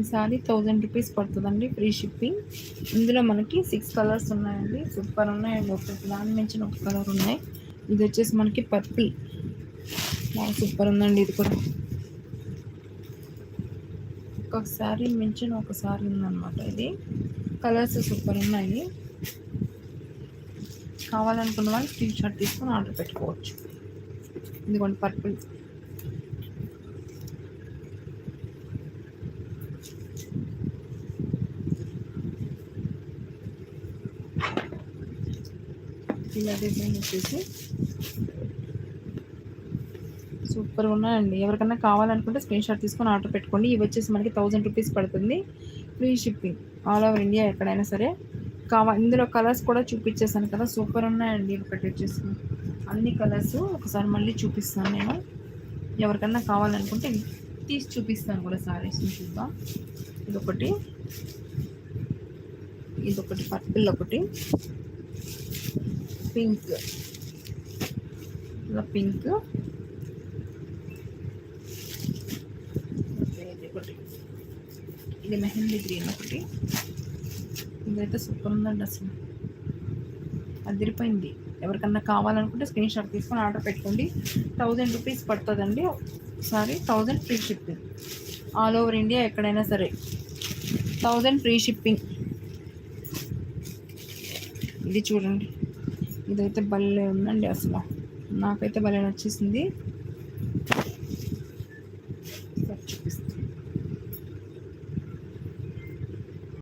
ఈ sorry 1000 rupees పడుతుందండి, free shipping. ఇందులో మనకి 6 కలర్స్ ఉన్నాయండి. సూపర్ ఉన్నాయండి. ఒకటి దాని మించిన ఒక కలర్ ఉన్నాయి. ఇది వచ్చేసి మనకి పర్పుల్, చాలా సూపర్ ఉందండి. ఇది కూడా ఒక శారీ మించిన ఒక శారీ ఉందన్నమాట. ఇది కలర్స్ సూపర్ ఉన్నాయి. కావాలనుకున్న వాళ్ళు స్క్రీన్ షాట్ తీసుకొని ఆర్డర్ పెట్టుకోవచ్చు. ఇదిగోండి పర్పుల్. ఇలా డిజైన్ వచ్చేసి సూపర్ ఉన్నాయండి. ఎవరికైనా కావాలనుకుంటే స్క్రీన్ షాట్ తీసుకొని ఆర్డర్ పెట్టుకోండి. ఇవి వచ్చేసి మనకి 1000 రూపీస్ పడుతుంది, free shipping all over India ఎక్కడైనా సరే. ఇందులో కలర్స్ కూడా చూపించేసాను కదా, సూపర్ ఉన్నాయండి. ఒకటి వచ్చేసి అన్ని కలర్స్ ఒకసారి మళ్ళీ చూపిస్తాను నేను. ఎవరికన్నా కావాలనుకుంటే తీసి చూపిస్తాను కూడా సారీస్ని చూద్దాం. ఇదొకటి పర్పుల్, ఒకటి పింక్, ఇలా పింక్, ఇది మెహందీ గ్రీన్ ఒకటి. ఇదైతే సూపర్ ఉందండి, అసలు అదిరిపోయింది. ఎవరికన్నా కావాలనుకుంటే స్క్రీన్ షాట్ తీసుకొని ఆర్డర్ పెట్టుకోండి. 1000 రూపీస్ పడుతుందండి sorry, 1000 free shipping all over India ఎక్కడైనా సరే. 1000 ఫ్రీ షిప్పింగ్. ఇది చూడండి, ఇదైతే భలే ఉందండి, అసలు నాకైతే భలే నచ్చేసింది.